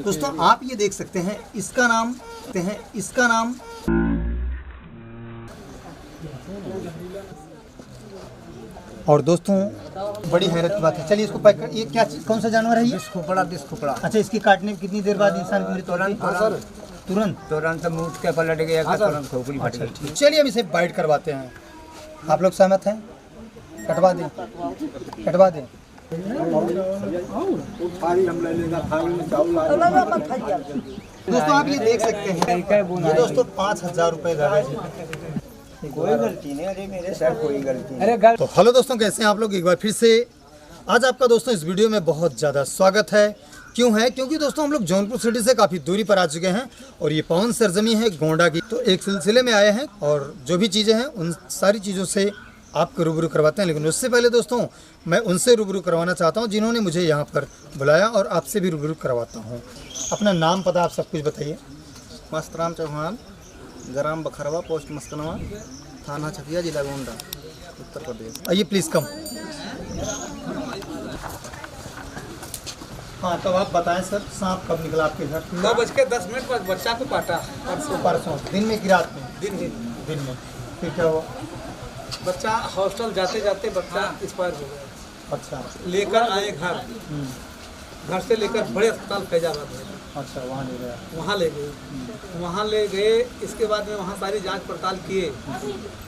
दोस्तों आप ये देख सकते हैं, इसका नाम और दोस्तों बड़ी हैरत की बात है। चलिए इसको पैक कर। ये क्या कौन सा जानवर है ये? बिस्कुपड़ा। अच्छा, इसकी काटने में कितनी देर बाद इंसान की मृत्यु होती है? तुरंत मुँह के पलट गया, तुरंत खोपड़ी फट गई। चलिए हम इसे बाइट करवाते हैं। आप लोग सहमत हैं? कटवा दें। दोस्तों आप ये देख सकते हैं, ये दोस्तों 5,000 रुपए कोई गलती नहीं, अरे मेरे सर कोई गलती नहीं। तो हेलो दोस्तों, कैसे हैं आप लोग? एक बार फिर से आज आपका दोस्तों इस वीडियो में बहुत ज़्यादा स्वागत है। क्यों है? क्योंकि दोस्तों हम लोग जौनपुर सिटी से काफ़ी दूरी पर आ चुके हैं और ये पावन सरजमी है गोंडा की। तो एक सिलसिले में आए हैं और जो भी चीज़ें हैं उन सारी चीज़ों से आपको रूबरू करवाते हैं। लेकिन उससे पहले दोस्तों मैं उनसे रूबरू करवाना चाहता हूँ जिन्होंने मुझे यहाँ पर बुलाया और आपसे भी रूबरू करवाता हूँ। अपना नाम पता आप सब कुछ बताइए। मस्तराम चौहान, ग्राम बखरवा, पोस्ट मस्कनवा, थाना छतिया, जिला गोंडा, उत्तर प्रदेश। आइए प्लीज़ कम। हाँ, तो आप बताएं सर, सांप कब निकला आपके घर? 9:10 पर बच्चा को काटा। परसों दिन में कि रात में? दिन में। फिर क्या हुआ? बच्चा हॉस्टल जाते जाते बच्चा एक्सपायर हो गया। अच्छा। लेकर आए घर से लेकर बड़े अस्पताल फैजाबाद में। अच्छा, वहाँ ले गया। वहाँ ले गए। इसके बाद में वहाँ सारी जांच पड़ताल किए।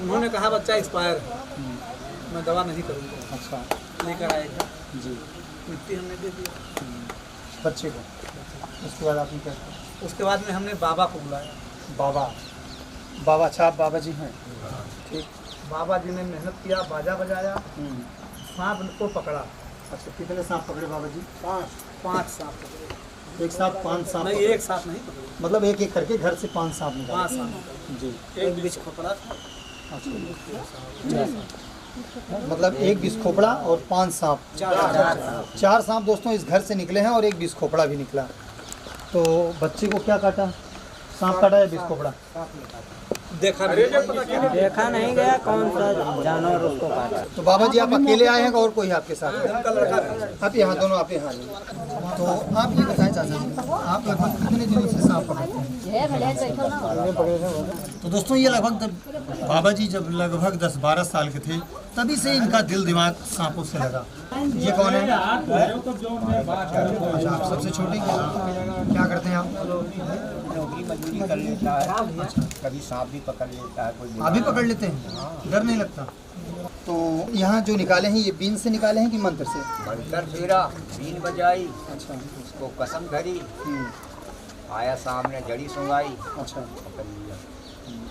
उन्होंने कहा बच्चा एक्सपायर है, मैं दवा नहीं करूँगा। अच्छा। लेकर आए घर जी। मिट्टी हमने दे दिया बच्चे को। उसके बाद आपने क्या किया? उसके बाद में हमने बाबा को बुलाया। बाबा, अच्छा आप बाबा जी हैं? ठीक। बाबा जी ने मेहनत किया, बाजा बजाया, सांप को पकड़ा। अच्छा, कितने सांप पकड़े बाबा जी? 5 सांप पकड़े। एक साथ 5 सांप? नहीं, एक सांप नहीं पकड़े, मतलब एक एक करके घर से 5 सांप निकाले? 5 सांप जी। एक बीच खोपड़ा था। मतलब एक बिस्खोपड़ा और 5 सांप। 4 सांप दोस्तों इस घर से निकले हैं और एक बिस्खोपड़ा भी निकला। तो बच्चे को क्या काटा? सांप काटा या बिस्खोपड़ा? देखा नहीं गया कौन सा जानवर उसको काटा। तो बाबा जी आप अकेले आए हैं और कोई है आपके साथ? आप यहाँ दोनों आप यहाँ। तो आप ये बताएं चाचा जी, आप लगभग कितने दिनों से सांप पकड़ते हैं? तो दोस्तों ये लगभग बाबा जी जब लगभग 10-12 साल के थे तभी से इनका दिल दिमाग सांपों से लगा। ये कौन है? अच्छा, आप सबसे छोटे क्या करते हैं आप? नौकरी मजदूरी कर लेता है, कभी सांप भी पकड़ लेता है। कोई आप भी पकड़ लेते हैं? डर नहीं लगता? तो यहाँ जो निकाले हैं ये बीन से निकाले हैं कि मंत्र से? मंत्र फेरा, बीन बजाई, अच्छा। उसको कसम धरी, आया सामने जड़ी सुंगाई। अच्छा। पकड़ लिया।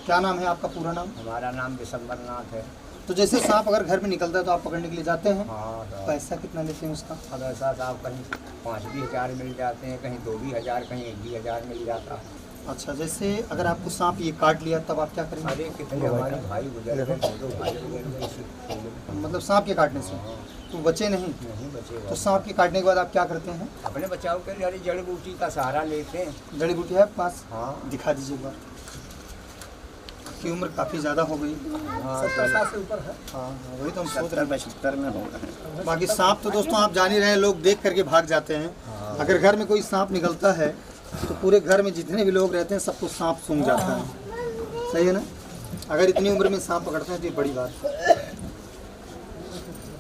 क्या नाम है आपका? पूरा नाम? हमारा नाम दिसंबर नाथ है। तो जैसे सांप अगर घर में निकलता है तो आप पकड़ने के लिए जाते हैं? हाँ। पैसा कितना लेते हैं उसका? अब ऐसा साहब कहीं 5 भी हज़ार मिल जाते हैं, कहीं 2 भी हज़ार, कहीं 1 भी हज़ार मिल जाता है। अच्छा, जैसे अगर आपको सांप ये काट लिया तब आप क्या करेंगे? अरे कितने हमारे भाई गुजर गए, 2 भाई गुजर। मतलब सांप के काटने से तो बचे नहीं? नहीं बचे। तो सांप के काटने के बाद आप क्या करते हैं? अपने बचाव के लिए जड़ी बूटी का सहारा लेते हैं। जड़ी बूटी है आपके पास? हाँ। दिखा दीजिए एक बार। की उम्र काफ़ी ज़्यादा हो गई। 70 साल से ऊपर है। हाँ, वही तो हम सोच रहे हैं। 75 में हो गए। बाकी सांप तो दोस्तों आप जान ही रहे हैं, लोग देख करके भाग जाते हैं। अगर घर में कोई सांप निकलता है तो पूरे घर में जितने भी लोग रहते हैं सबको सांप सूंघ जाता है। सही है ना? अगर इतनी उम्र में सांप पकड़ते हैं तो ये बड़ी बात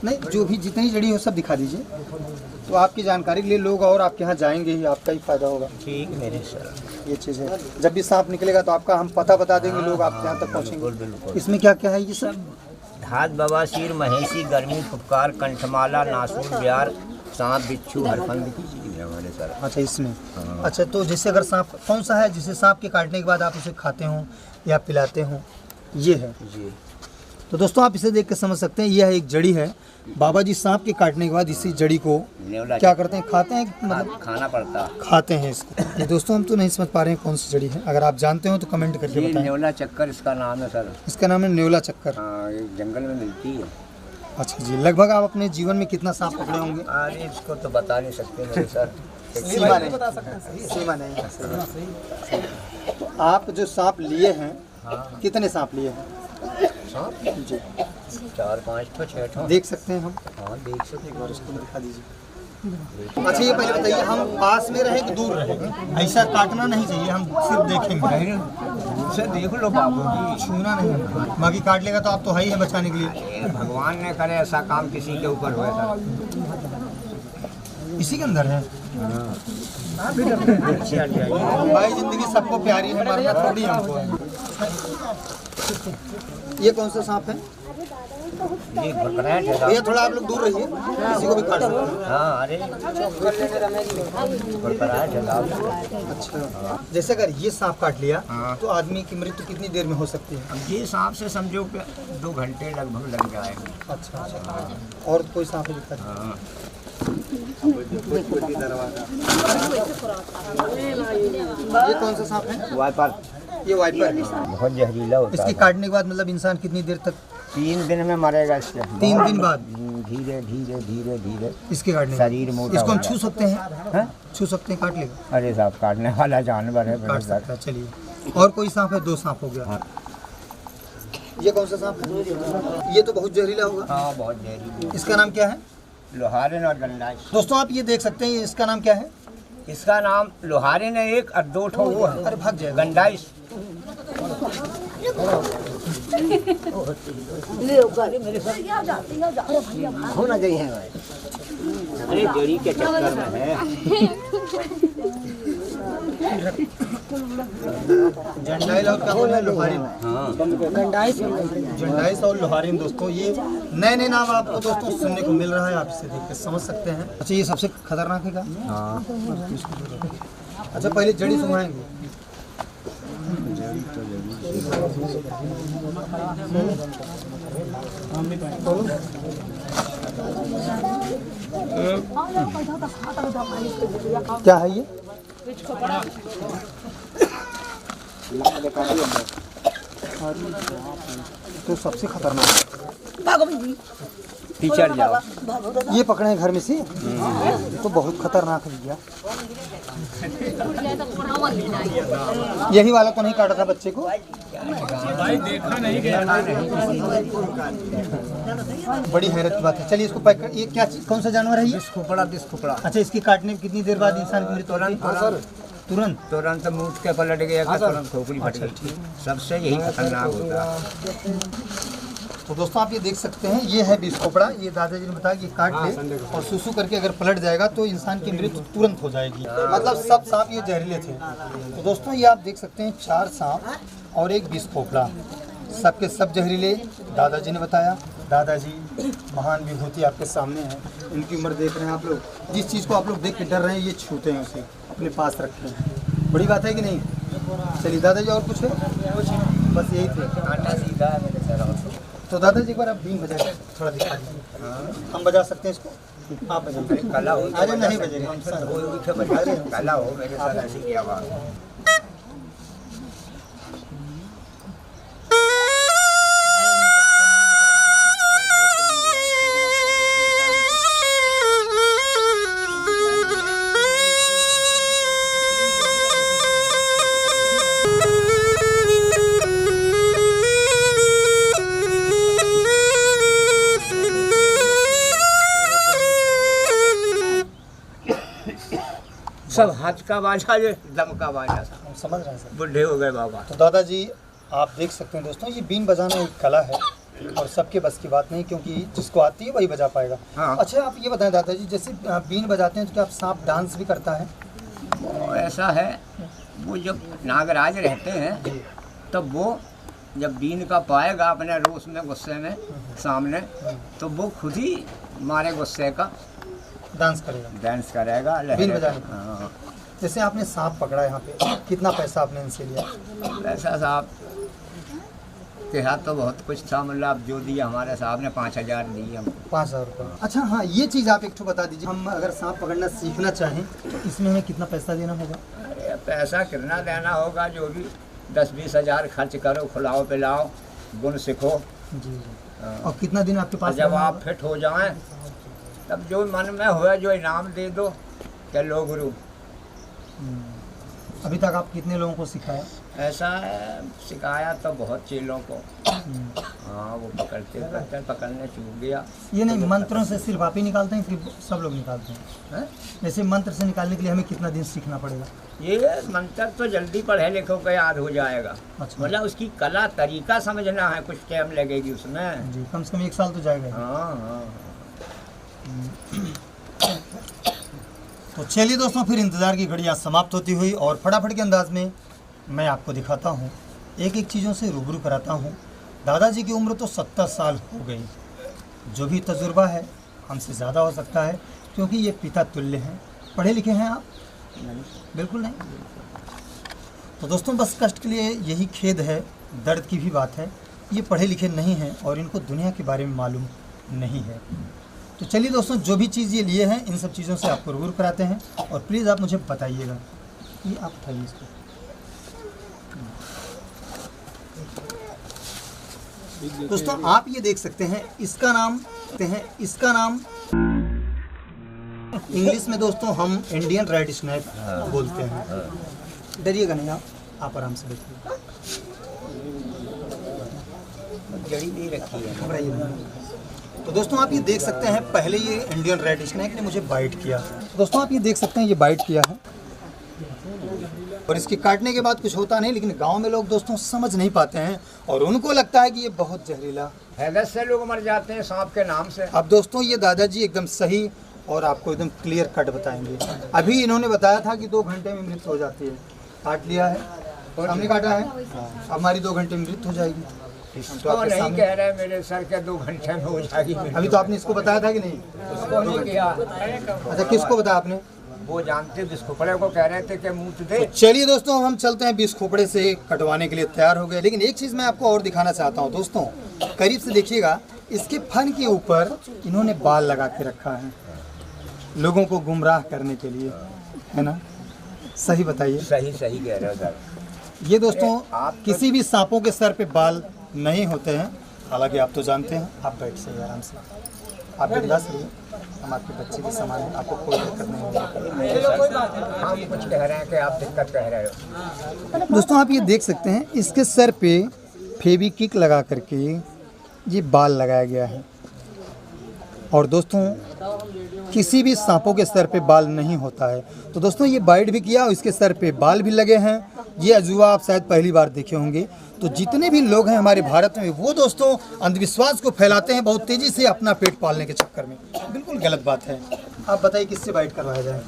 नहीं। जो भी जितनी जड़ी हो सब दिखा दीजिए। तो आपकी जानकारी के लिए लोग और आपके यहाँ जाएंगे ही, आपका ही फायदा होगा। ठीक मेरे सर, ये चीज़ है। जब भी सांप निकलेगा तो आपका हम पता बता देंगे, लोग आपके यहाँ तक पहुँचेंगे। बिल्कुल। इसमें क्या क्या है ये सब? धात, बवासीर, महेशी, गर्मी, फुफकार, कंठमाला, नासूर, ब्यार, सांप, बिच्छू, हरफंद की चीज़ है हमारे सर। अच्छा, इसमें। अच्छा, तो जैसे अगर सांप कौन सा है जिसे सांप के काटने के बाद आप उसे खाते हो या पिलाते हो? ये है जी। तो दोस्तों आप इसे देख के समझ सकते हैं, यह एक जड़ी है। बाबा जी सांप के काटने के बाद इसी जड़ी को क्या करते हैं? खाते हैं? मतलब खाना पड़ता, खाते हैं इसको। ये दोस्तों हम तो नहीं समझ पा रहे हैं कौन सी जड़ी है। अगर आप जानते हो तो कमेंट करके बताएं। न्योला चक्कर इसका नाम है सर। इसका नाम है न्योला चक्कर। हाँ, ये जंगल में मिलती है। अच्छा जी। लगभग आप अपने जीवन में कितना सांप पकड़े होंगे? अरे इसको तो बता नहीं सकते मेरे सर। सीमा नहीं, सीमा नहीं। तो आप जो सांप लिए हैं, कितने सांप लिए हैं? जी 4-5 तो 6 देख सकते हैं हम? हाँ देख सकते। एक बार उसको दिखा दीजिए। अच्छा ये पहले बताइए, हम पास में रहे कि दूर रहे? ऐसा काटना नहीं चाहिए, हम सिर्फ देखेंगे। उसे देख लो बाबू जी, छूना नहीं है, बाकी काट लेगा तो आप तो है ही है बचाने के लिए। ये भगवान ने करे ऐसा काम किसी के ऊपर हुआ था। इसी के अंदर है भाई, जिंदगी सबको प्यारी है, मरना थोड़ी हमको है। ये कौन सा सांप है? ये घुरघुराहट है। ये थोड़ा आप लोग दूर रहिए, किसी को भी काट सकते हैं। हाँ, अरे घुरघुराहट है साहब। अच्छा, जैसे अगर ये सांप काट लिया हाँ। तो आदमी की मृत्यु कितनी देर में हो सकती है? अब ये सांप से समझो कि 2 घंटे लगभग लग जाएंगे। अच्छा अच्छा, और कोई सांप है दिक्कत? हाँ, ये कौन सा सांप है? वाइपर ये वाइपर। बहुत जहरीला होता इसकी है। काटने के बाद मतलब इंसान कितनी देर तक? 3 दिन में मरेगा इससे। 3 दिन बाद धीरे धीरे धीरे धीरे इसके काटने शरीर मोटा इसको हम हो छू सकते हैं? हैं? छू सकते हैं, काट लेगा? अरे साहब, काटने वाला जानवर है। काट सकता है। चलिए, और कोई सांप है? 2 सांप हो गया। हाँ। ये कौन सा सांप है? ये तो बहुत जहरीला होगा। हाँ, बहुत जहरीला। इसका नाम क्या है? लोहारिन और गंडाइस। दोस्तों आप ये देख सकते हैं, इसका नाम क्या है? इसका नाम लोहारिन है एक, और 2 ठो वो है अरे भाग जाएगा। गंडाइस। होना चाहिए भाई। अरे जड़ी के चक्कर में है। जंडाइल और क्या बोल रहे हैं? लोहारिन। जंडाइस और लोहारिन। दोस्तों ये नए नए नाम आपको दोस्तों सुनने को मिल रहा है, आप इसे देख के समझ सकते हैं। अच्छा, ये सबसे खतरनाक है क्या? हाँ। अच्छा, पहले जड़ी सुनाएंगे। क्या है ये? तो सबसे खतरनाक टीचर जाओ। ये पकड़े हैं घर में से, ये तो बहुत खतरनाक है भैया। यही वाला तो नहीं काटा था बच्चे को? भाई देखा नहीं गया। बड़ी हैरत की बात है। चलिए इसको पैक कर। ये क्या चीज, कौन सा जानवर है ये? खोपड़ा अच्छा, इसकी काटने में कितनी देर बाद इंसान की मृत्यु होती है? तुरंत? तुरंत मुंह के पलट गया, तुरंत खोपड़ी फट गई। सबसे यही खतरनाक होता है। तो दोस्तों आप ये देख सकते हैं, ये है बिस्कोपड़ा। ये दादाजी ने बताया कि काट ले और सुसु करके अगर पलट जाएगा तो इंसान की मृत्यु तुरंत हो जाएगी। मतलब सब सांप ये जहरीले थे। तो दोस्तों ये आप देख सकते हैं, 4 सांप और एक बिस्कोपड़ा, सबके सब जहरीले। दादाजी ने बताया। दादाजी महान विभूति आपके सामने है। इनकी उम्र देख रहे हैं आप लोग। जिस चीज़ को आप लोग देख के डर रहे हैं, ये छूते हैं, उसे अपने पास रखते हैं। बड़ी बात है कि नहीं? चलिए दादाजी, और कुछ है? बस यही थे। सीधा है मेरे सर। तो दादाजी एक बार आप बीन बजा थोड़ा दिखा दीजिए। हम बजा सकते हैं इसको? आप बजाइए। कला हो। अरे नहीं बजेगा, हम सर कला हो मेरे साथ ऐसी क्या बात। सब हाथ का बाजा, ये दम का बाजा था। समझ रहे हैं सर। बुढ़े हो गए बाबा। तो दादाजी आप देख सकते हैं दोस्तों, ये बीन बजाना एक कला है और सबके बस की बात नहीं, क्योंकि जिसको आती है वही बजा पाएगा। हाँ। अच्छा आप ये बताएं दादाजी, जैसे बीन बजाते हैं तो क्या आप सांप डांस भी करता है? वो ऐसा है, वो जब नागराज रहते हैं तब वो जब बीन का पाएगा अपने रोष में, गुस्से में सामने, तो वो खुद ही मारे गुस्से का डांस करेगा, डांस करेगा, बीन बजाने। हाँ। जैसे आपने सांप पकड़ा यहाँ पे, कितना पैसा आपने इनसे लिया? पैसा साहब के हाथ तो बहुत कुछ था, मतलब जो दिया हमारे साहब ने 5,000 दिए हमको। 5,000 रुपये। अच्छा हाँ, ये चीज़ आप एक ठो बता दीजिए, हम अगर सांप पकड़ना सीखना चाहें तो इसमें हमें कितना पैसा देना होगा? अरे पैसा कितना देना होगा, जो भी 10-20 हज़ार खर्च करो, खिलाओ पिलाओ, गुण सीखो। जी। और कितना दिन आपके पास? जब आप फिट हो जाएं तब जो मन में हुए जो इनाम दे दो, क्या लो गुरु। अभी तक आप कितने लोगों को सिखाया? ऐसा है, सिखाया तो बहुत चेलों को। हाँ, वो पकड़ने चूक गया। ये नहीं, मंत्रों से सिर्फ आप ही निकालते हैं फिर सब लोग निकालते हैं? हैं? जैसे मंत्र से निकालने के लिए हमें कितना दिन सीखना पड़ेगा? ये मंत्र तो जल्दी पढ़े लिखो को याद हो जाएगा। अच्छा। मतलब उसकी कला तरीका समझना है, कुछ टाइम लगेगी उसमें। जी, कम से कम 1 साल तो जाएगा ही। हाँ हाँ। तो चलिए दोस्तों, फिर इंतज़ार की घड़ियाँ समाप्त होती हुई और फटाफट के अंदाज में मैं आपको दिखाता हूँ, एक एक चीज़ों से रूबरू कराता हूँ। दादाजी की उम्र तो 70 साल हो गई। जो भी तजुर्बा है हमसे ज़्यादा हो सकता है, क्योंकि ये पिता तुल्य हैं। पढ़े लिखे हैं आप? नहीं। बिल्कुल नहीं। तो दोस्तों, बस कष्ट के लिए यही खेद है, दर्द की भी बात है, ये पढ़े लिखे नहीं हैं और इनको दुनिया के बारे में मालूम नहीं है। तो चलिए दोस्तों, जो भी चीज़ ये लिए हैं, इन सब चीज़ों से आपको रूबरू कराते हैं और प्लीज़ आप मुझे बताइएगा। ये आप उठाइए इसको। दोस्तों, आप ये देख सकते हैं, इसका नाम इंग्लिश में दोस्तों हम इंडियन रेड स्नेक बोलते हैं। डरिएगा नहीं, आप आराम से देखिए। जड़ी नहीं रखी है। घबराइए नहीं। तो दोस्तों, आप ये देख सकते हैं, पहले ये इंडियन रेड स्नेक ने मुझे बाइट किया। दोस्तों, आप ये देख सकते हैं, ये बाइट किया है और इसके काटने के बाद कुछ होता नहीं, लेकिन गांव में लोग दोस्तों समझ नहीं पाते हैं और उनको लगता है कि ये बहुत जहरीला। हैदत से लोग मर जाते हैं सांप के नाम से। अब दोस्तों, ये दादाजी एकदम सही और आपको एकदम क्लियर कट बताएंगे। अभी इन्होंने बताया था कि 2 घंटे में मृत्यु हो जाती है। काट लिया है, सामने काटा है, अब हमारी 2 घंटे में मृत्यु हो जाएगी। तो नहीं कह रहे मेरे सर के 2 घंटे में हो जाएगी। अभी तो आपने इसको बताया था कि नहीं? उसको नहीं किया। अच्छा, किसको बताया आपने? वो जानते बिस्कुपड़े को कह रहे थे कि मुँह दे। चलिए दोस्तों, हम चलते हैं, बीस खोपड़े से कटवाने के लिए तैयार हो गए। लेकिन एक चीज़ मैं आपको और दिखाना चाहता हूँ दोस्तों, करीब से देखिएगा। इसके फन के ऊपर इन्होंने बाल लगा के रखा है, लोगों को गुमराह करने के लिए, है ना? सही बताइए। सही कह रहे हो सर। ये दोस्तों, आप किसी भी सांपों के सर पे बाल नहीं होते हैं, हालांकि आप तो जानते हैं। आप बैठ से आराम से, आप बिंदास रहिए, हम आपके बच्चे के समान हैं, आपको कोई दिक्कत नहीं होगी। हम कुछ कह रहे हैं कि आप दिक्कत कह रहे हो। दोस्तों, आप ये देख सकते हैं, इसके सर पे फेविक्विक लगा करके ये बाल लगाया गया है। और दोस्तों, किसी भी सांपों के सर पे बाल नहीं होता है। तो दोस्तों, ये बाइट भी किया और इसके सर पे बाल भी लगे हैं। ये अजूबा आप शायद पहली बार देखे होंगे। तो जितने भी लोग हैं हमारे भारत में, वो दोस्तों अंधविश्वास को फैलाते हैं बहुत तेज़ी से अपना पेट पालने के चक्कर में। बिल्कुल गलत बात है। आप बताइए, किससे बाइट करवाया जाए?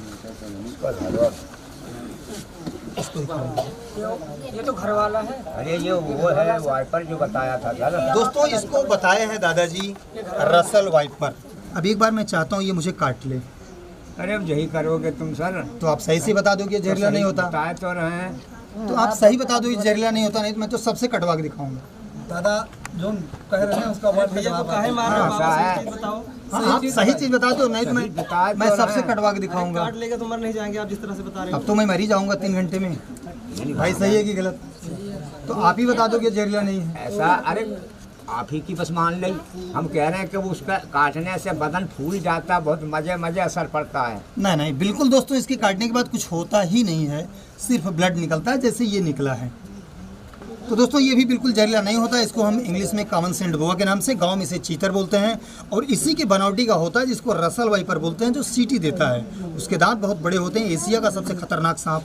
इसको दिखाइए। ये तो घर वाला है। अरे ये वो है वाइपर जो बताया था सर। दोस्तों, इसको बताए हैं दादाजी रसल वाइपर। अब एक बार मैं चाहता हूँ ये मुझे काट ले। अरे अब यही करोगे तुम सर? तो आप सही से बता दो कि जहरीला नहीं होता। बताए तो रहे हैं। तो आप सही बता दो, ये जहरीला नहीं होता, नहीं तो मैं तो सबसे कटवा के दिखाऊंगा। दादा जो कह रहे हैं उसका वर्ड भैया को काहे मार रहे हो? ऐसा है। बताओ। हाँ, आप सही चीज बता दो, नहीं तो बता मैं तो सबसे रहे हैं। कटवा के दिखाऊंगा। काट लेगा तो मर नहीं जाएंगे आप जिस तरह से बता रहे हो। अब तो मैं मर ही जाऊंगा 3 घंटे में। भाई सही है कि गलत? तो आप ही बता दो कि जहरीला नहीं है। ऐसा अरे आप ही की बस मान ली। हम कह रहे हैं कि वो उसका काटने से बदन फूल जाता है, बहुत मजे असर पड़ता है। नहीं नहीं, बिल्कुल दोस्तों, इसके काटने के बाद कुछ होता ही नहीं है, सिर्फ ब्लड निकलता है, जैसे ये निकला है। तो दोस्तों, ये भी बिल्कुल जहरीला नहीं होता। इसको हम इंग्लिश में कॉमन सेंड बोआ के नाम से, गांव में इसे चीतर बोलते हैं। और इसी के बनावटी का होता है, जिसको रसल वाइपर बोलते हैं, जो सीटी देता है। उसके दांत बहुत बड़े होते हैं। एशिया का सबसे खतरनाक सांप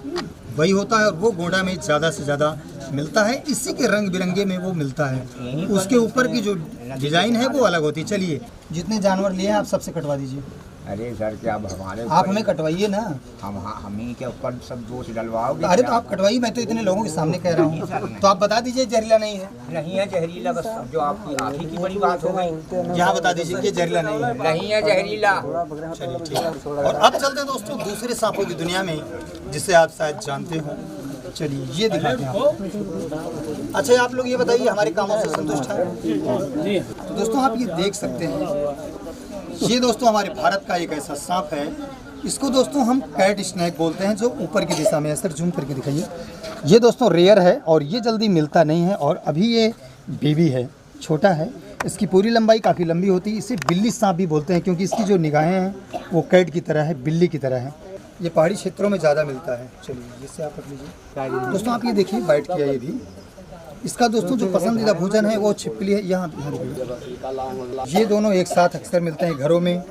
वही होता है और वो गोंडा में ज़्यादा से ज़्यादा मिलता है। इसी के रंग बिरंगे में वो मिलता है। उसके ऊपर की जो डिज़ाइन है वो अलग होती है। चलिए, जितने जानवर लिए हैं आप सबसे कटवा दीजिए। अरे सर क्या अब हमारे आप हमें कटवाइए ना। हम ही के ऊपर सब दोष डलवाओगे? अरे तो आप कटवाइए, मैं तो इतने लोगों के सामने कह रहा हूँ। तो आप बता दीजिए जहरीला नहीं है। नहीं है जहरीला, बस जो आप ही की बड़ी बात हो गई। यहाँ बता दीजिए कि जहरीला नहीं है। नहीं है जहरीला। चलिए ठीक है। और अब चलते हैं दोस्तों दूसरे सांपों की दुनिया में, जिसे आप शायद जानते हो। चलिए ये दिखाते हैं आपको। अच्छा, आप लोग ये बताइए, हमारे कामों से संतुष्ट हैं? तो दोस्तों, आप ये देख सकते हैं, ये दोस्तों हमारे भारत का एक ऐसा सांप है। इसको दोस्तों हम कैट स्नेक बोलते हैं, जो ऊपर की दिशा में है। सर जूम करके दिखाइए। ये दोस्तों रेयर है और ये जल्दी मिलता नहीं है। और अभी ये बेबी है, छोटा है। इसकी पूरी लंबाई काफ़ी लंबी होती है। इसे बिल्ली सांप भी बोलते हैं, क्योंकि इसकी जो निगाहें हैं वो कैट की तरह है, बिल्ली की तरह है। ये पहाड़ी क्षेत्रों में ज़्यादा मिलता है। चलिए जिससे आप रख लीजिए। दोस्तों आप ये देखिए बाइट किया ये भी। इसका दोस्तों जो पसंदीदा भोजन है वो छिपकली है। यहाँ ये दोनों एक साथ अक्सर मिलते हैं घरों में।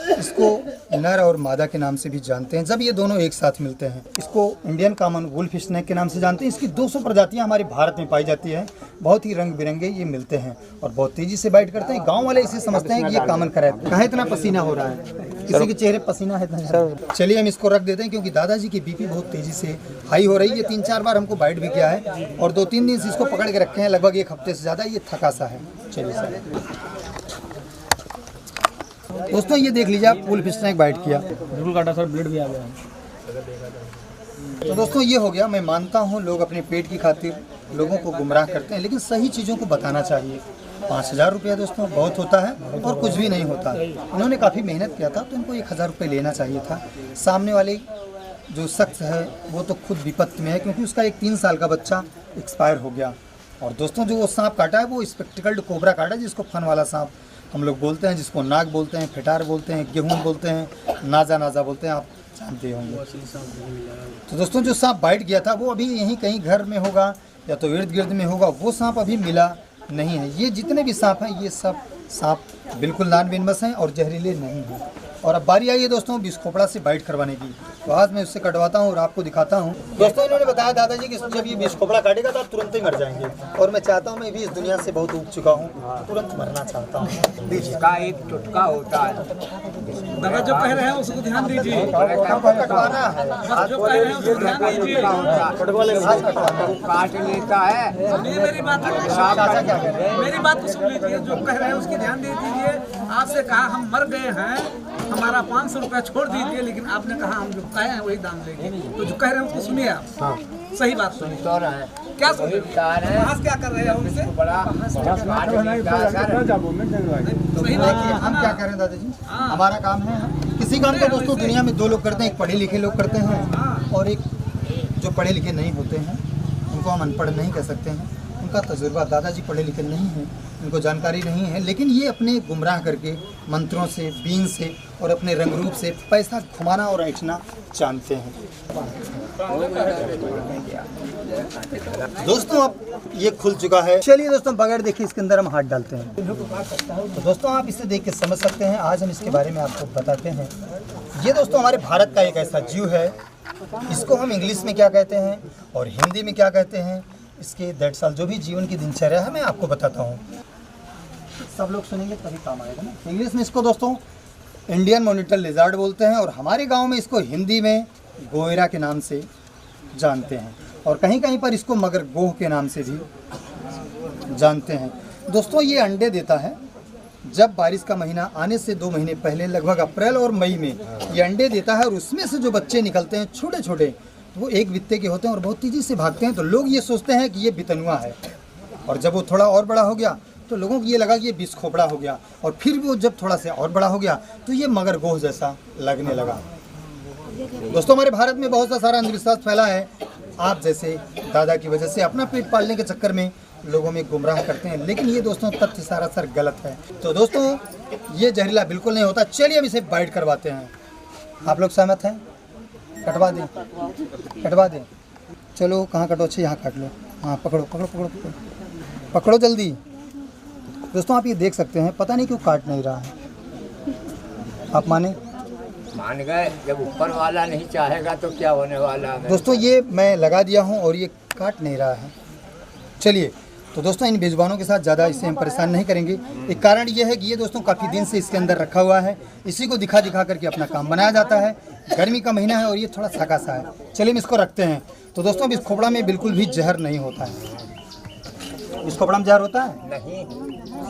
इसको नर और मादा के नाम से भी जानते हैं। जब ये दोनों एक साथ मिलते हैं इसको इंडियन कॉमन वुल्फ स्नेक के नाम से जानते हैं। इसकी 200 प्रजातियां हमारे भारत में पाई जाती है। बहुत ही रंग बिरंगे ये मिलते हैं और बहुत तेजी से बाइट करते हैं। गांव वाले इसे समझते हैं कि ये कॉमन करैप। कहाँ इतना पसीना हो रहा है, किसी के चेहरे पसीना है। चलिए हम इसको रख देते हैं क्योंकि दादाजी की बीपी बहुत तेजी से हाई हो रही है। 3-4 बार हमको बाइट भी किया है और 2-3 दिन से इसको पकड़ के रखे हैं, लगभग 1 हफ्ते से ज़्यादा। ये थका सा है। चलिए सर दोस्तों ये देख लीजिए आप, वुल्फ स्नेक बाइट किया, बिल्कुल काटा सर, ब्लड भी आ गया। तो दोस्तों ये हो गया। मैं मानता हूँ लोग अपने पेट की खातिर लोगों को गुमराह करते हैं, लेकिन सही चीज़ों को बताना चाहिए। 5000 रुपया दोस्तों बहुत होता है और कुछ भी नहीं होता। उन्होंने काफ़ी मेहनत किया था तो उनको 1000 रुपये लेना चाहिए था। सामने वाले जो शख्स है वो तो खुद विपत्ति में है क्योंकि उसका एक 3 साल का बच्चा एक्सपायर हो गया। और दोस्तों जो वो सांप काटा है वो स्पेक्टिकल्ड कोबरा काटा, जिसको फन वाला सांप हम लोग बोलते हैं, जिसको नाग बोलते हैं, फिटार बोलते हैं, गेहूं बोलते हैं, नाजा बोलते हैं, आप जानते होंगे। तो दोस्तों जो सांप बाइट किया था वो अभी यहीं कहीं घर में होगा या तो इर्द गिर्द में होगा। वो सांप अभी मिला नहीं है। ये जितने भी सांप हैं ये सब सांप बिल्कुल नॉन वेनमस हैं और जहरीले नहीं हैं। और अब बारी आई है दोस्तों विष खोपड़ा से बाइट करवाने की। तो आज मैं उससे कटवाता हूँ और आपको दिखाता हूँ। दोस्तों इन्होंने बताया दादाजी कि जब ये विष खोपड़ा काटेगा तो आप तुरंत ही मर जाएंगे। और मैं चाहता हूँ, मैं भी इस दुनिया से बहुत ऊब चुका हूँ, तुरंत मरना चाहता हूँ। इसका एक टुटका होता है। दादा जो कह रहे हैं उसको ध्यान दीजिए। कटवाना है, जो कह रहे हैं उसको ध्यान दीजिए। काट लेता है। सुनिए मेरी बात को, मेरी बात को सुन लीजिए। जो कह रहे हैं उसकी ध्यान दे दीजिए। आपसे कहा हम मर गए हैं, हमारा 500 रुपया छोड़ दीजिए, लेकिन आपने कहा हम जो कहे हैं वही दाम लेंगे। तो जो कह रहे हैं उसको सुनिए आप। सही बात सुनिए। तो रहा है क्या सुन रहे हैं? बहस क्या कर रहे हैं उनसे? बड़ा काट लेता है सर। सही बात देखिए हम क्या करें दादाजी, हमारा काम है, किसी काम को दोस्तों दुनिया में 2 लोग करते हैं। एक पढ़े लिखे लोग करते हैं और एक जो पढ़े लिखे नहीं होते हैं। उनको हम अनपढ़ नहीं कह सकते हैं। उनका तजुर्बा, दादाजी पढ़े लिखे नहीं हैं, उनको जानकारी नहीं है, लेकिन ये अपने गुमराह करके मंत्रों से, बीन से और अपने रंग रूप से पैसा घुमाना और ऐंठना जानते हैं। दोस्तों अब ये खुल चुका है। चलिए दोस्तों बगैर देखे इसके अंदर हम हाथ डालते हैं। तो दोस्तों आप इसे देख के समझ सकते हैं। आज हम इसके बारे में आपको बताते हैं। ये दोस्तों हमारे भारत का एक ऐसा जीव है, इसको हम इंग्लिश में क्या कहते हैं और हिंदी में क्या कहते हैं, इसके दरअसल जो भी जीवन की दिनचर्या है मैं आपको बताता हूँ। सब लोग सुनेंगे तभी काम आएगा ना। इंग्लिश में इसको दोस्तों इंडियन मॉनिटर लिजार्ड बोलते हैं और हमारे गांव में इसको हिंदी में गोयरा के नाम से जानते हैं और कहीं कहीं पर इसको मगर गोह के नाम से भी जानते हैं। दोस्तों ये अंडे देता है जब बारिश का महीना आने से 2 महीने पहले, लगभग अप्रैल और मई में ये अंडे देता है और उसमें से जो बच्चे निकलते हैं छोटे छोटे, वो 1 बित्ते के होते हैं और बहुत तेज़ी से भागते हैं। तो लोग ये सोचते हैं कि ये बितनुआ है और जब वो थोड़ा और बड़ा हो गया तो लोगों को ये लगा कि ये विष खोपड़ा हो गया और फिर वो जब थोड़ा सा और बड़ा हो गया तो ये मगर गोह जैसा लगने लगा। दोस्तों हमारे भारत में बहुत सा सारा अंधविश्वास फैला है। आप जैसे दादा की वजह से अपना पेट पालने के चक्कर में लोगों में गुमराह करते हैं, लेकिन ये दोस्तों तथ्य सारा सर गलत है। तो दोस्तों ये जहरीला बिल्कुल नहीं होता। चलिए हम इसे बाइट करवाते हैं। आप लोग सहमत हैं? कटवा दें, कटवा दें। चलो कहाँ कटो? अच्छे यहाँ काट लो। हाँ पकड़ो पकड़ो पकड़ो पकड़ो पकड़ो जल्दी। दोस्तों आप ये देख सकते हैं, पता नहीं क्यों काट नहीं रहा है। आप माने? मान गए, जब ऊपर वाला नहीं चाहेगा तो क्या होने वाला है। दोस्तों ये मैं लगा दिया हूँ और ये काट नहीं रहा है। चलिए तो दोस्तों इन बेजुबानों के साथ ज़्यादा इससे हम परेशान नहीं करेंगे। एक कारण ये है कि ये दोस्तों काफ़ी दिन से इसके अंदर रखा हुआ है। इसी को दिखा दिखा करके अपना काम बनाया जाता है। गर्मी का महीना है और ये थोड़ा साका सा है। चलिए हम इसको रखते हैं। तो दोस्तों इस खोपड़ा में बिल्कुल भी जहर नहीं होता है। इस खोपड़ा में जहर होता है? नहीं।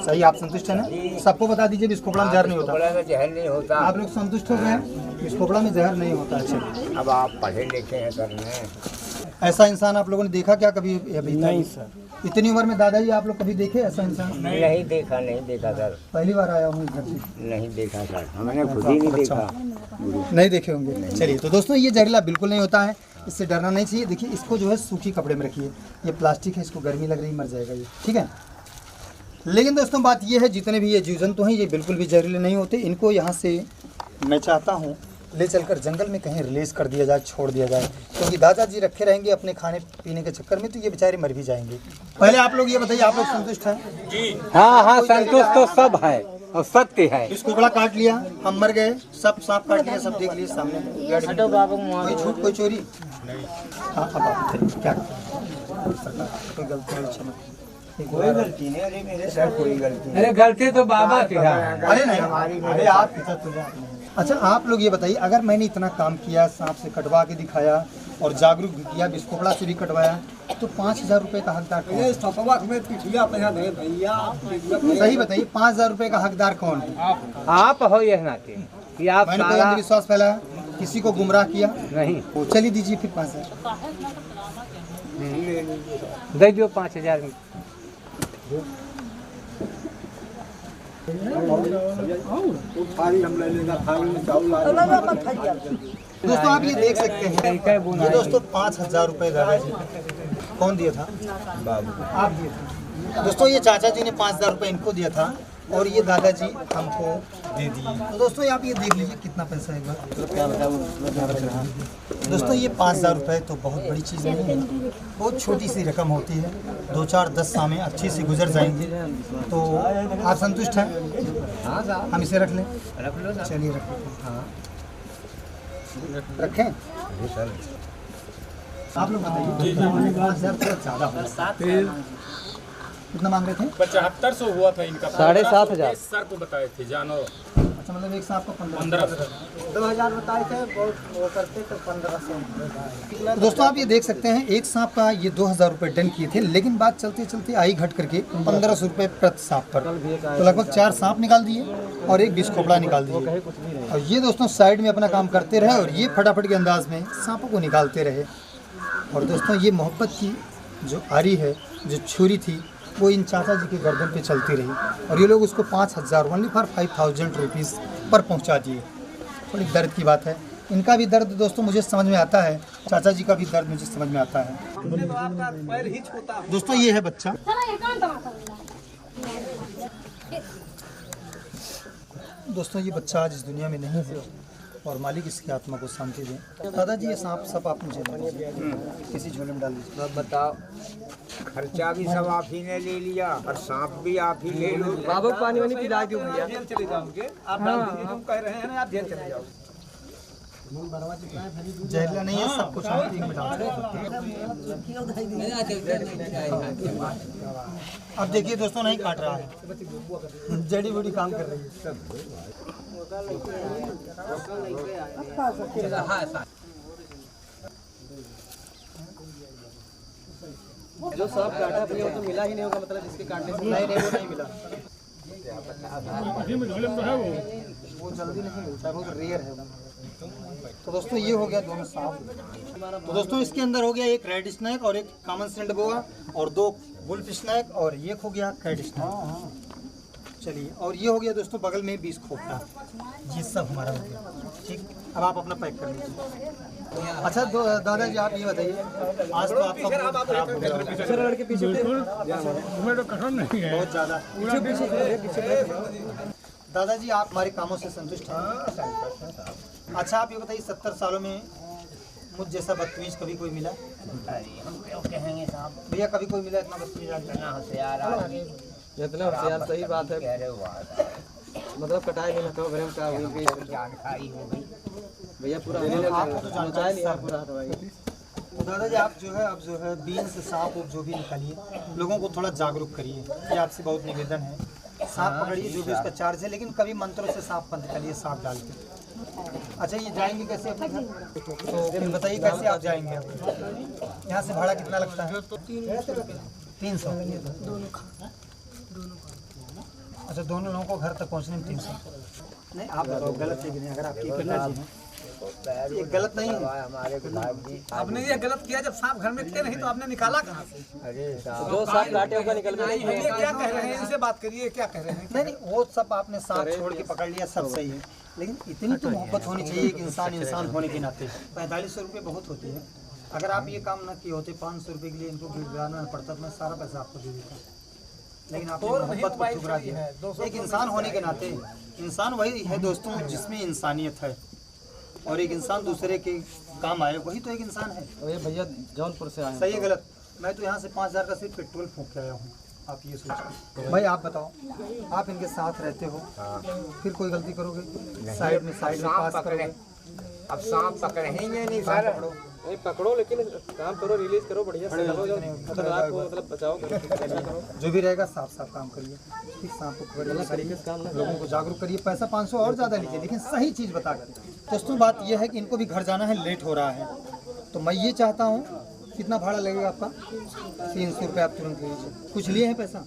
सही, आप संतुष्ट है ना? सबको बता दीजिए इस खोपड़ा में जहर नहीं होता। खोपड़ा में जहर नहीं होता। आप लोग संतुष्ट हो गए? इस खोपड़ा में जहर नहीं होता। अच्छा, अब आप पढ़े लिखे हैं सर में। ऐसा इंसान आप लोगों ने देखा क्या कभी? अभी नहीं सर। इतनी उम्र में दादाजी आप लोग कभी देखे ऐसा इंसान? नहीं देखा सर। पहली बार आया हूँ इधर से। नहीं देखा सर, हमने खुद ही नहीं देखा। नहीं देखे होंगे। चलिए तो दोस्तों ये जहरीला बिल्कुल नहीं होता है, इससे डरना नहीं चाहिए। देखिए इसको जो है सूखी कपड़े में रखिए। ये प्लास्टिक है, इसको गर्मी लग रही, मर जाएगा ये, ठीक है। लेकिन दोस्तों बात ये है, जितने भी ये जीव जंतु हैं ये बिल्कुल भी जहरीले नहीं होते। इनको यहाँ से मैं चाहता हूँ ले चलकर जंगल में कहीं रिलीज कर दिया जाए, छोड़ दिया जाए, क्योंकि दादाजी रखे रहेंगे अपने खाने पीने के चक्कर में तो ये बेचारे मर भी जाएंगे। पहले आप लोग ये बताइए, आप लोग संतुष्ट हैं? जी हाँ हाँ, संतुष्ट तो सब है और सत्य है। इसको बड़ा काट लिया, हम मर गए, सब सांप काट लिया, सब देख लिए सामने, कोई झूठ कोई चोरी। हाँ अब आप बताइए क्या कोई गलती? कोई गलती नहीं, अरे मेरे सर कोई गलती नहीं। अरे गलती तो बाबा की है। अरे नहीं, अरे आप अच्छा आप लोग ये बताइए, अगर मैंने इतना काम किया, सांप से कटवा के दिखाया और जागरूक भी किया, बिस्कोपड़ा से भी कटवाया, तो 5,000 रुपये का हकदार कौन है? सही बताइए, 5,000 रुपये का हकदार कौन है? आप हो यह नाते कि आप मैंने कोई अंधविश्वास फैलाया, किसी को गुमराह किया नहीं। चलिए दीजिए फिर 5,000 दे दो 5,000 में। दोस्तों आप ये देख सकते हैं, ये दोस्तों 5,000 रुपये दादाजी कौन दिया था? आप दिए थे। दोस्तों ये चाचा जी ने 5,000 रुपये इनको दिया था और ये दादाजी हमको दे दिए। तो दोस्तों आप ये देख लीजिए कितना पैसा है एक बार। दोस्तों ये 5,000 रुपये तो बहुत बड़ी चीज़ नहीं है, बहुत छोटी सी रकम होती है। 2-4-10 साल अच्छी सी गुजर जाएंगी। तो आप संतुष्ट हैं? हाँ, हम इसे रख लें? रख लो। चलिए रख लेते हैं। रखें? आप लोग बताइए, 5,000 रुपये ज़्यादा हो, कितना मांग रहे थे? 7500 हुआ था इनका। 7,500 सर को बताए थे जानो। अच्छा मतलब एक सांप को 1500 2000 बताए थे, बहुत वो करते तो 1500। दोस्तों आप ये देख सकते हैं, एक सांप का ये 2,000 रुपये डन किए थे, लेकिन बात चलते चलते आई घट करके 1,500 रुपये प्रति सांप पर, तो लगभग 4 सांप निकाल दिए और एक बिस्कोपड़ा निकाल दिए। और ये दोस्तों साइड में अपना काम करते रहे और ये फटाफट के अंदाज में सांपों को निकालते रहे। और दोस्तों ये मोहब्बत की जो आरी है, जो छुरी थी, वो इन चाचा जी के गर्दन पे चलती रही और ये लोग उसको 5,000 ओनली फॉर 5,000 रुपीज़ पर पहुंचा दिए। थोड़ी दर्द की बात है, इनका भी दर्द दोस्तों मुझे समझ में आता है, चाचा जी का भी दर्द मुझे समझ में आता है। दोस्तों ये है बच्चा, दोस्तों ये बच्चा आज इस दुनिया में नहीं है और मालिक इसकी आत्मा को शांति दें। दादाजी ये सांप सब आप मुझे किसी झोले में डाल दीजिए। अब बताओ, खर्चा भी सब आप ही ने ले लिया और सांप भी आप ही ले लो। बाबू पानी वानी पिला दो भैया। जेल चले जाओगे आप, डाल दीजिए, हम कह रहे हैं ना, आप जेल चले जाओ। जहरीला नहीं है, सब कुछ हम एक में डाल दें। अब देखिए दोस्तों नहीं काट रहा है, जड़ी बूटी काम कर रही है। जो सांप काटा अपने वो तो मिला ही नहीं होगा, मतलब इसके काटने से नहीं वो नहीं मिला, वो जल्दी नहीं मिलता, बहुत रेयर है। तो दोस्तों ये हो गया दोनों सांप। तो दोस्तों इसके अंदर हो गया एक रेड स्नैक और एक कॉमन सेंड बोआ और 2 वुल्फ स्नैक और ये हो गया कैट स्नैक। चलिए, और ये हो गया दोस्तों बगल में 20 खोपड़ा, ये सब हमारा हो गया। ठीक, अब आप अपना पैक कर लीजिए। अच्छा दादाजी आप ये बताइए, आज तो आपका मूड खराब हो गया बहुत ज़्यादा। दादाजी आप हमारे कामों से संतुष्ट हैं? अच्छा आप ये बताइए, 70 सालों में मुझ जैसा बदतमीज कभी कोई मिला? कहेंगे साहब, भैया कभी कोई मिला इतना बदतमीज आदमी? होशियार आदमी इतना होशियार, सही बात है। कह रहे हो, मतलब कटाई नहीं लगा भरम का हुई जानकारी हो गई भैया पूरा नचाया लिया पूरा हटवाई। तो दादाजी आप जो है, अब जो है बीन से सांप जो भी निकालिए, लोगों को थोड़ा जागरूक करिए, ये आपसे बहुत निवेदन है। सांप पकड़िए, जो भी उसका चार्ज है, लेकिन कभी मंत्रों से सांप बंद करिए, सांप डाल के। अच्छा ये जाएंगे कैसे अपने घर? तो फिर बताइए कैसे आप जाएंगे? यहाँ से भाड़ा कितना लगता है? 300। अच्छा दोनों लोगों को घर तक पहुँचने में 300? नहीं आप बताओ गलत है कि नहीं? अगर आपकी पिताजी हैं ये गलत नहीं है। हमारे भाई आपने ये गलत किया, जब सांप घर में थे नहीं तो आपने निकाला कहाँ से? अरे जो सांप काटे होगा निकल में नहीं ये क्या कह रहे हैं, इनसे बात करिए, क्या कह रहे हैं? नहीं वो सब आपने सांप छोड़ के पकड़ लिया, सब सही है, लेकिन इतनी तो मोहब्बत होनी चाहिए कि इंसान होने के नाते। 4500 रुपये बहुत होते हैं। अगर आप ये काम ना किए होते, 500 रुपये के लिए इनको गिड़गिड़ाना पड़ता, तो मैं सारा पैसा आपको दे देता, लेकिन आपने मोहब्बत को ठुकरा दिया। एक इंसान होने के नाते, इंसान वही है दोस्तों जिसमें इंसानियत है। और एक इंसान दूसरे के काम आए, वही तो एक इंसान है। तो ये भैया जौनपुर से आए सही है गलत? मैं तो यहाँ से 5,000 का सिर्फ पेट्रोल फूंक के आया हूँ, आप ये सोचिए। भाई आप बताओ, आप इनके साथ रहते हो, फिर कोई गलती करोगे? साइड में पास करोगे? अब सांप पकड़ेंगे नहीं सर। नहीं पकड़ो, लेकिन काम करो, रिलीज करो, बढ़िया से करो, मतलब बचाओ करो। जो भी रहेगा साफ साफ काम करिए, ठीक? सांप को पकड़िए, लोगों को जागरूक करिए। पैसा 500 और ज़्यादा लीजिए, लेकिन सही चीज़ बता कर। दोस्तों बात यह है कि इनको भी घर जाना है, लेट हो रहा है, तो मैं ये चाहता हूँ, कितना भाड़ा लगेगा आपका? 300 रुपये आप तुरंत लीजिए। कुछ लिए हैं पैसा?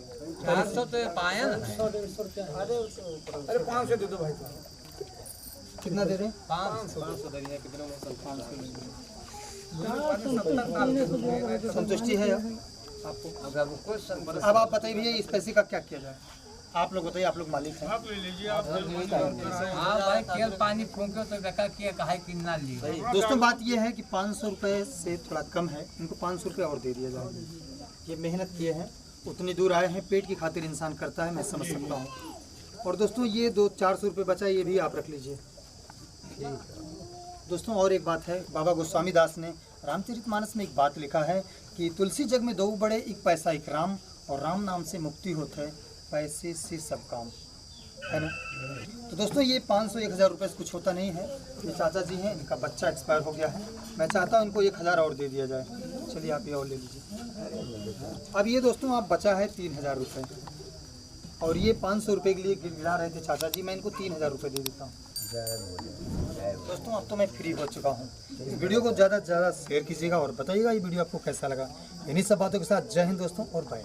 400 तो पाया ना। अरे 500 दे दो भाई। कितना दे रहे हैं? 500 दे दिया, कितना संतुष्टि है आपको? अगर वो कुछ अब आप बताइए भैया इस पैसे का क्या किया जाए? आप लोग बताइए, आप लोग मालिक हैं। आप ले लीजिए, आप हाँ भाई तेल पानी फूंको तो बेकार किया कहा कितना लिए। दोस्तों बात ये है कि 500 रुपये से थोड़ा कम है, इनको 500 रुपये और दे दिया जाए। ये मेहनत किए हैं, उतनी दूर आए हैं, पेट की खातिर इंसान करता है, मैं समझ सकता हूँ। और दोस्तों ये 200-400 रुपये बचा, ये भी आप रख लीजिए। दोस्तों और एक बात है, बाबा गोस्वामी दास ने रामचरितमानस में एक बात लिखा है कि तुलसी जग में दो बड़े, एक पैसा एक राम, और राम नाम से मुक्ति होता है, पैसे से सब काम, है ना? तो दोस्तों ये 500-1000 रुपये से कुछ होता नहीं है। ये चाचा जी हैं, इनका बच्चा एक्सपायर हो गया है, मैं चाहता हूँ इनको 1000 और दे दिया जाए। चलिए आप ये और ले लीजिए। अब ये दोस्तों आप बचा है 3000 रुपये, और ये 500 रुपये के लिए गिरा रहे थे चाचा जी, मैं इनको 3000 रुपये दे देता हूँ। दोस्तों अब तो मैं फ्री हो चुका हूँ। इस वीडियो को ज़्यादा से ज़्यादा शेयर कीजिएगा और बताइएगा ये वीडियो आपको कैसा लगा। इन्हीं सब बातों के साथ जय हिंद दोस्तों और बाय।